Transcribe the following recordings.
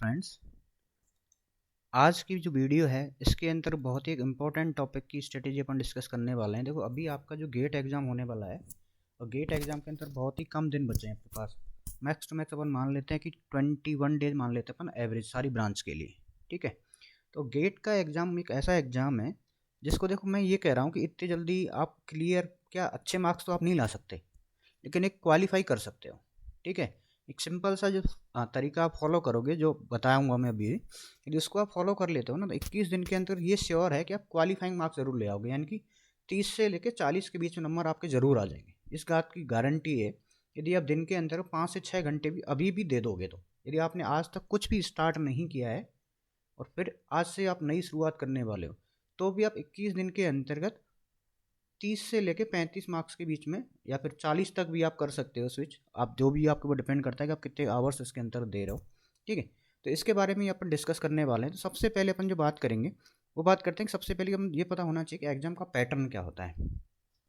Friends, आज की जो वीडियो है इसके अंदर बहुत ही एक इम्पोर्टेंट टॉपिक की स्ट्रेटेजी अपन डिस्कस करने वाले हैं। देखो, अभी आपका जो गेट एग्जाम होने वाला है और गेट एग्जाम के अंदर बहुत ही कम दिन बचे हैं आपके पास। मैक्स टू मैक्स अपन मान लेते हैं कि 21 डेज मान लेते हैं अपन एवरेज सारी ब्रांच के लिए। ठीक है, तो गेट का एग्ज़ाम एक ऐसा एग्ज़ाम है जिसको, देखो मैं ये कह रहा हूँ कि इतनी जल्दी आप क्लियर, क्या अच्छे मार्क्स तो आप नहीं ला सकते, लेकिन एक क्वालिफाई कर सकते हो। ठीक है, एक सिंपल सा जो तरीका आप फॉलो करोगे, जो बताऊंगा मैं अभी, यदि उसको आप फॉलो कर लेते हो ना, तो 21 दिन के अंदर ये श्योर है कि आप क्वालिफाइंग मार्क्स जरूर ले आओगे। यानी कि 30 से लेकर 40 के बीच में नंबर आपके ज़रूर आ जाएंगे, इस बात की गारंटी है। यदि आप दिन के अंदर 5 से 6 घंटे भी अभी भी दे दोगे, तो यदि आपने आज तक कुछ भी स्टार्ट नहीं किया है और फिर आज से आप नई शुरुआत करने वाले हो, तो भी आप 21 दिन के अंतर्गत 30 से लेके 35 मार्क्स के बीच में या फिर 40 तक भी आप कर सकते हो स्विच। आप जो भी, आपके ऊपर डिपेंड करता है कि आप कितने आवर्स इसके अंदर दे रहे हो। ठीक है, तो इसके बारे में अपन डिस्कस करने वाले हैं। तो सबसे पहले अपन जो बात करेंगे वो बात करते हैं कि सबसे पहले हम ये पता होना चाहिए कि एग्जाम का पैटर्न क्या होता है।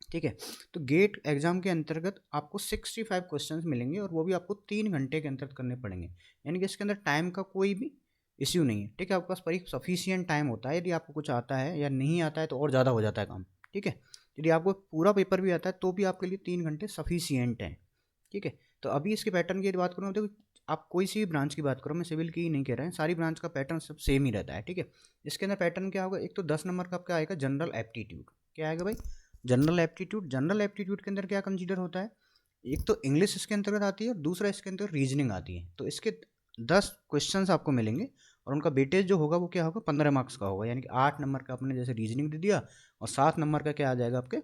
ठीक है, तो गेट एग्जाम के अंतर्गत आपको 65 क्वेश्चंस मिलेंगे और वो भी आपको 3 घंटे के अंतर्गत करने पड़ेंगे। यानी कि इसके अंदर टाइम का कोई भी इश्यू नहीं है। ठीक है, आपके पास पर सफिशियंट टाइम होता है। यदि आपको कुछ आता है या नहीं आता है तो और ज़्यादा हो जाता है काम। ठीक है, यदि आपको पूरा पेपर भी आता है तो भी आपके लिए 3 घंटे सफिशियंट हैं। ठीक है, तो अभी इसके पैटर्न की बात करूँ तो आप कोई सी भी ब्रांच की बात करो, मैं सिविल की ही नहीं कह रहा है, सारी ब्रांच का पैटर्न सब सेम ही रहता है। ठीक है, इसके अंदर पैटर्न क्या होगा, एक तो 10 नंबर का आपका आएगा जनरल एप्टीट्यूड। क्या आएगा भाई? General aptitude. जनरल एप्टीट्यूड के अंदर क्या कंसीडर होता है, एक तो इंग्लिश इसके अंतर्गत आती है और दूसरा इसके अंदर रीजनिंग आती है। तो इसके 10 क्वेश्चंस आपको मिलेंगे और उनका वेटेज जो होगा वो क्या होगा, 15 मार्क्स का होगा। यानी कि 8 नंबर का आपने जैसे रीजनिंग दे दिया और 7 नंबर का क्या आ जाएगा आपके,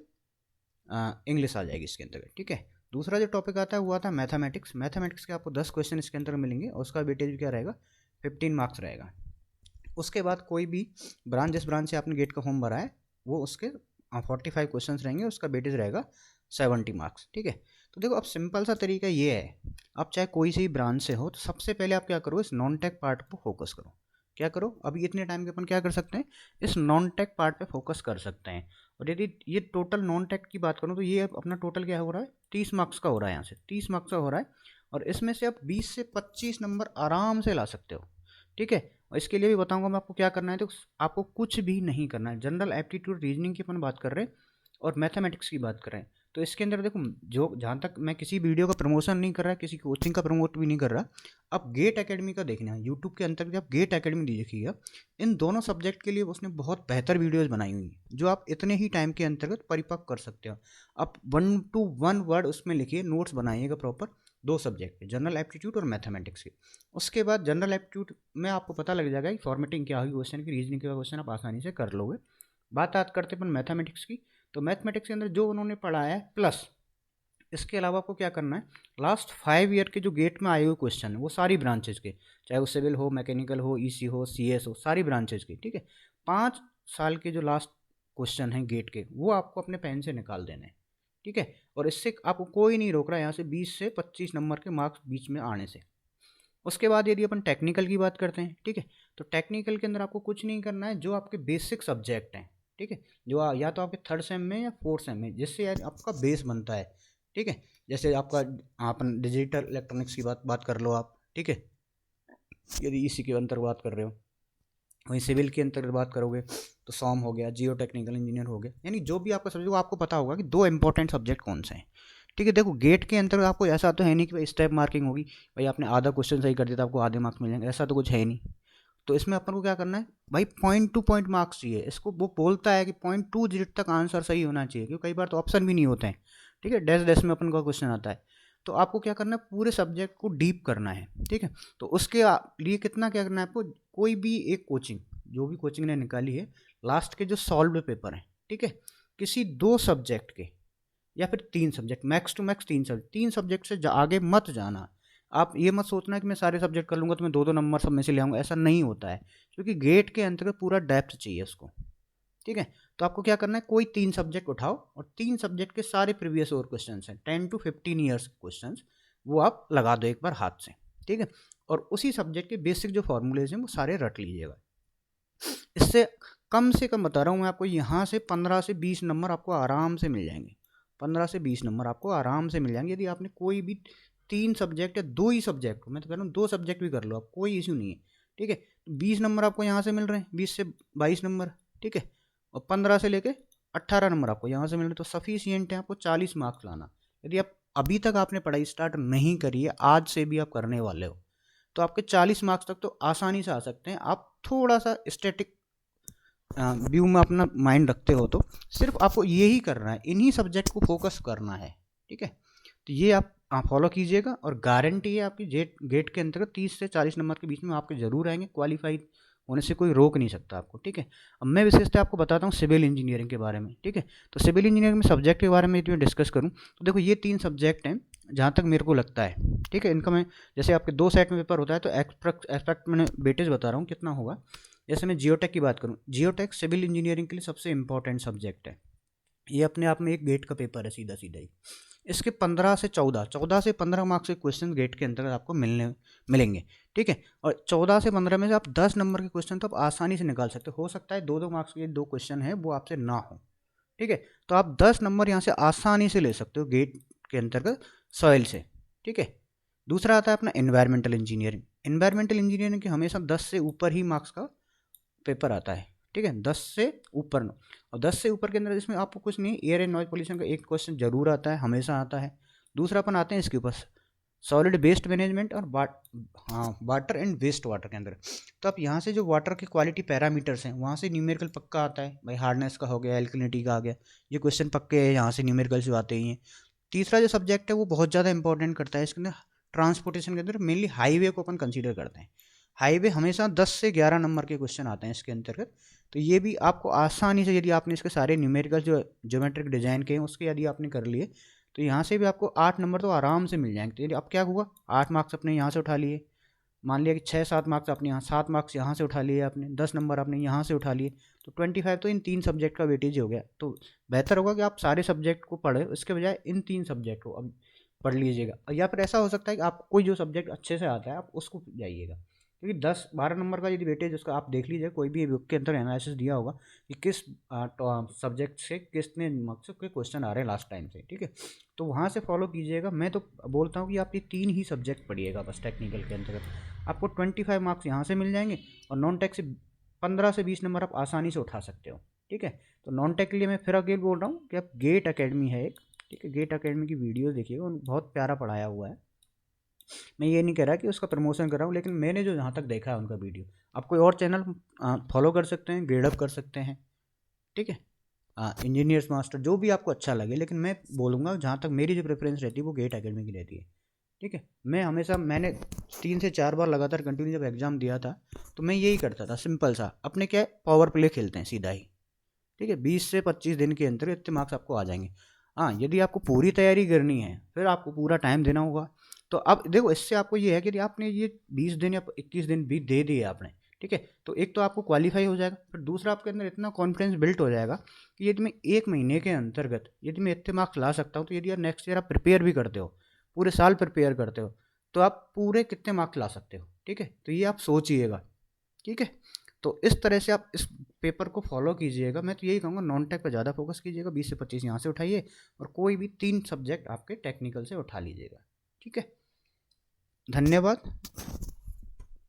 इंग्लिश आ जाएगी इसके अंतर्गत। ठीक है, दूसरा जो टॉपिक आता है वो आता है मैथमेटिक्स। मैथमेटिक्स के आपको 10 क्वेश्चन इसके अंदर मिलेंगे और उसका वेटेज क्या रहेगा, 15 मार्क्स रहेगा। उसके बाद कोई भी ब्रांच, जिस ब्रांच से आपने गेट का फॉर्म भरा है, वो उसके 45 क्वेश्चन रहेंगे, उसका वेटेज रहेगा 70 मार्क्स। ठीक है, तो देखो अब सिंपल सा तरीका ये है, आप चाहे कोई सी ब्रांच से हो, तो सबसे पहले आप क्या करो, इस नॉन टेक पार्ट को फोकस करो। क्या करो, अभी इतने टाइम के अपन क्या कर सकते हैं, इस नॉन टेक पार्ट पे फोकस कर सकते हैं। और यदि ये टोटल नॉन टेक की बात करूँ तो ये अपना टोटल क्या हो रहा है, 30 मार्क्स का हो रहा है। यहाँ से 30 मार्क्स का हो रहा है और इसमें से आप 20 से 25 नंबर आराम से ला सकते हो। ठीक है, और इसके लिए भी बताऊंगा मैं आपको क्या करना है। तो आपको कुछ भी नहीं करना है। जनरल एप्टीट्यूड, रीजनिंग की अपन बात कर रहे हैं और मैथमेटिक्स की बात कर रहे हैं। तो इसके अंदर देखो, जो जहाँ तक मैं किसी वीडियो का प्रमोशन नहीं कर रहा, किसी कोचिंग का प्रमोट भी नहीं कर रहा, अब गेट एकेडमी का देखना है। यूट्यूब के अंतर्गत आप गेट एकेडमी देखिएगा, इन दोनों सब्जेक्ट के लिए उसने बहुत बेहतर वीडियोज़ बनाई हुई हैं, जो आप इतने ही टाइम के अंतर्गत परिपक्व कर सकते हो। आप 1 to 1 वर्ड उसमें लिखिए, नोट्स बनाइएगा प्रॉपर, 2 सब्जेक्ट के, जनरल एप्टीट्यूड और मैथमेटिक्स के। उसके बाद जनरल एप्टीट्यूड में आपको पता लग जाएगा कि फॉर्मेटिंग क्या होगी क्वेश्चन की, रीजनिंग का क्वेश्चन आप आसानी से कर लोगे। बात करते अपन मैथमेटिक्स की, तो मैथमेटिक्स के अंदर जो उन्होंने पढ़ाया है प्लस इसके अलावा आपको क्या करना है, लास्ट 5 ईयर के जो गेट में आए हुए क्वेश्चन है वो सारी ब्रांचेज के, चाहे वो सिविल हो, मैकेनिकल हो, ईसी हो, सीएस हो, सारी ब्रांचेज के। ठीक है, 5 साल के जो लास्ट क्वेश्चन हैं गेट के, वो आपको अपने पेन से निकाल देने हैं। ठीक है, और इससे आपको कोई नहीं रोक रहा है यहाँ से 20 से 25 नंबर के मार्क्स बीच में आने से। उसके बाद यदि अपन टेक्निकल की बात करते हैं, ठीक है, तो टेक्निकल के अंदर आपको कुछ नहीं करना है, जो आपके बेसिक सब्जेक्ट हैं। ठीक है, जो या तो आपके 3rd सेम में या 4th सेम में, जिससे यार आपका बेस बनता है। ठीक है, जैसे आपका, अपन डिजिटल इलेक्ट्रॉनिक्स की बात कर लो आप। ठीक है, यदि इसी के अंतर बात कर रहे हो, वहीं सिविल के अंतर्गत बात करोगे तो सॉम हो गया, जियो टेक्निकल इंजीनियर हो गया। यानी जो भी आपका सब्जेक्ट, वो आपको पता होगा कि 2 इंपॉर्टेंट सब्जेक्ट कौन से हैं। ठीक है, देखो गेट के अंतर्गत आपको ऐसा तो है नहीं कि भाई स्टेप मार्किंग होगी, भाई आपने आधा क्वेश्चन सही कर दिया तो आपको आधे मार्क्स मिल जाएंगे, ऐसा तो कुछ है नहीं। तो इसमें अपन को क्या करना है भाई, पॉइंट टू पॉइंट मार्क्स चाहिए। इसको वो बोलता है कि 0.2 तक आंसर सही होना चाहिए, क्योंकि कई बार तो ऑप्शन भी नहीं होते हैं। ठीक है, डैश डैश में अपन का क्वेश्चन आता है। तो आपको क्या करना है, पूरे सब्जेक्ट को डीप करना है। ठीक है, तो उसके लिए कितना क्या करना है आपको, कोई भी एक कोचिंग, जो भी कोचिंग ने निकाली है, लास्ट के जो सॉल्व्ड पेपर हैं, ठीक है, किसी 2 सब्जेक्ट के या फिर 3 subject, max to max 3 subject से आगे मत जाना। आप ये मत सोचना कि मैं सारे सब्जेक्ट कर लूँगा तो मैं 2-2 नंबर सब में से ले आऊँगा, ऐसा नहीं होता है। क्योंकि गेट के अंतर्गत पूरा डेप्थ चाहिए उसको। ठीक है, तो आपको क्या करना है, कोई 3 सब्जेक्ट उठाओ और 3 सब्जेक्ट के सारे प्रीवियस और क्वेश्चन हैं, 10 to 15 ईयर्स क्वेश्चन, वो आप लगा दो एक बार हाथ से। ठीक है, और उसी सब्जेक्ट के बेसिक जो फॉर्मूलेज हैं वो सारे रट लीजिएगा। इससे कम से कम बता रहा हूँ मैं आपको, यहाँ से 15 से 20 नंबर आपको आराम से मिल जाएंगे। 15 से 20 नंबर आपको आराम से मिल जाएंगे, यदि आपने कोई भी 3 सब्जेक्ट या 2 ही सब्जेक्ट, मैं तो कह रहा हूँ 2 सब्जेक्ट भी कर लो आप, कोई इशू नहीं है। ठीक है। 20 नंबर आपको यहाँ से मिल रहे हैं, 20 से 22 नंबर, ठीक है, और 15 से लेके 18 नंबर आपको यहाँ से मिल रहे हैं, तो सफिशियंट है आपको 40 मार्क्स लाना। यदि आप अभी तक आपने पढ़ाई स्टार्ट नहीं करी है, आज से भी आप करने वाले हो, तो आपके 40 मार्क्स तक तो आसानी से आ सकते हैं। आप थोड़ा सा स्टैटिक व्यू में अपना माइंड रखते हो तो सिर्फ आपको यही करना है, इन्हीं सब्जेक्ट को फोकस करना है, ठीक है। तो ये आप फॉलो कीजिएगा, और गारंटी है आपकी गेट के अंतर्गत 30 से 40 नंबर के बीच में आपके जरूर आएंगे, क्वालिफाइड होने से कोई रोक नहीं सकता आपको, ठीक है। अब मैं विशेषता आपको बताता हूँ सिविल इंजीनियरिंग के बारे में, ठीक है। तो सिविल इंजीनियरिंग में सब्जेक्ट के बारे में यदि मैं डिस्कस करूँ तो देखो ये 3 सब्जेक्ट हैं जहाँ तक मेरे को लगता है, ठीक है। इनका मैं जैसे आपके 2 सेट में पेपर होता है तो एक्सपेक्ट मैंने वेटेज बता रहा हूँ कितना होगा। जैसे मैं जियोटेक की बात करूँ, जियोटेक सिविल इंजीनियरिंग के लिए सबसे इंपॉर्टेंट सब्जेक्ट है, ये अपने आप में एक गेट का पेपर है सीधा सीधा ही। इसके 15 से 14 से 15 मार्क्स के क्वेश्चन गेट के अंतर्गत आपको मिलेंगे, ठीक है। और 14 से 15 में से आप 10 नंबर के क्वेश्चन तो आप आसानी से निकाल सकते हो सकता है 2-2 मार्क्स के 2 क्वेश्चन है वो आपसे ना हो, ठीक है। तो आप 10 नंबर यहाँ से आसानी से ले सकते हो गेट के अंतर्गत सॉइल से, ठीक है। दूसरा आता है अपना एनवायरमेंटल इंजीनियरिंग। एनवायरमेंटल इंजीनियरिंग के हमेशा 10 से ऊपर ही मार्क्स का पेपर आता है, ठीक है, 10 से ऊपर। और 10 से ऊपर के अंदर इसमें आपको कुछ नहीं, एयर एंड नॉइज पोल्यूशन का एक क्वेश्चन जरूर आता है, हमेशा आता है। दूसरा अपन आते हैं इसके ऊपर सॉलिड वेस्ट मैनेजमेंट और वाटर एंड वेस्ट वाटर के अंदर। तो आप यहाँ से जो वाटर की क्वालिटी पैरामीटर्स हैं वहाँ से न्यूमेरिकल पक्का आता है, भाई हार्डनेस का हो गया, एल्कलिनिटी का आ गया, ये क्वेश्चन पक्के हैं, यहाँ से न्यूमेरिकल से आते ही हैं। तीसरा जो सब्जेक्ट है वो बहुत ज़्यादा इंपॉर्टेंट करता है इसके अंदर, ट्रांसपोर्टेशन के अंदर मेनली हाईवे को अपन कंसीडर करते हैं। हाईवे हमेशा 10 से 11 नंबर के क्वेश्चन आते हैं इसके अंतर्गत। तो ये भी आपको आसानी से, यदि आपने इसके सारे न्यूमेरिकल जो ज्योमेट्रिक डिजाइन के हैं उसके यदि आपने कर लिए, तो यहाँ से भी आपको 8 नंबर तो आराम से मिल जाएंगे। तो यदि अब क्या हुआ, 8 मार्क्स अपने यहाँ से उठा लिए, मान लिया कि 6-7 मार्क्स आपने यहाँ, 7 मार्क्स यहाँ से उठा लिए आपने, 10 नंबर आपने यहाँ से उठा लिए, तो 25 तो इन 3 सब्जेक्ट का वेटेज हो गया। तो बेहतर होगा कि आप सारे सब्जेक्ट को पढ़े, उसके बजाय इन 3 सब्जेक्ट को अब पढ़ लीजिएगा। या फिर ऐसा हो सकता है कि आप कोई जो सब्जेक्ट अच्छे से आता है आप उसको जाइएगा, क्योंकि 10-12 नंबर का यदि वेटेज उसका आप देख लीजिए, कोई भी बुक के अंदर एनालिसिस दिया होगा कि किस सब्जेक्ट से कितने मार्क्स के क्वेश्चन आ रहे हैं लास्ट टाइम से, ठीक है। तो वहाँ से फॉलो कीजिएगा। मैं तो बोलता हूँ कि आप ये 3 ही सब्जेक्ट पढ़िएगा बस टेक्निकल के अंतर्गत, आपको 25 मार्क्स यहाँ से मिल जाएंगे, और नॉन टेक से 15 से 20 नंबर आप आसानी से उठा सकते हो, ठीक है। तो नॉन टेक के लिए मैं फिर अगेन बोल रहा हूँ कि आप गेट अकेडमी है एक, ठीक है, गेट अकेडमी की वीडियो देखिएगा, बहुत प्यारा पढ़ाया हुआ है। मैं ये नहीं कह रहा कि उसका प्रमोशन कर रहा हूँ, लेकिन मैंने जो जहाँ तक देखा है उनका वीडियो, आप कोई और चैनल फॉलो कर सकते हैं, ग्रेड अप कर सकते हैं, ठीक है, इंजीनियर्स मास्टर जो भी आपको अच्छा लगे, लेकिन मैं बोलूँगा जहाँ तक मेरी जो प्रेफरेंस रहती है वो गेट अकेडमी की रहती है, ठीक है। मैंने 3 से 4 बार लगातार कंटिन्यू जब एग्ज़ाम दिया था तो मैं यही करता था, सिंपल सा, अपने क्या पावर प्ले खेलते हैं सीधा ही, ठीक है, 20 से 25 दिन के अंदर इतने मार्क्स आपको आ जाएंगे। हाँ, यदि आपको पूरी तैयारी करनी है फिर आपको पूरा टाइम देना होगा। तो अब देखो इससे आपको ये है कि यदि आपने ये 20 दिन या 21 दिन भी दे दिए आपने, ठीक है, तो एक तो आपको क्वालिफाई हो जाएगा, फिर दूसरा आपके अंदर इतना कॉन्फिडेंस बिल्ट हो जाएगा कि यदि मैं 1 महीने के अंतर्गत यदि मैं इतने मार्क्स ला सकता हूँ, तो यदि आप नेक्स्ट ईयर आप प्रिपेयर भी करते हो, पूरे साल प्रिपेयर करते हो, तो आप पूरे कितने मार्क्स ला सकते हो, ठीक है। तो ये आप सोचिएगा, ठीक है। तो इस तरह से आप इस पेपर को फॉलो कीजिएगा। मैं तो यही कहूँगा नॉन टेक पर ज़्यादा फोकस कीजिएगा, 20 से 25 यहाँ से उठाइए, और कोई भी 3 सब्जेक्ट आपके टेक्निकल से उठा लीजिएगा, ठीक है। धन्यवाद।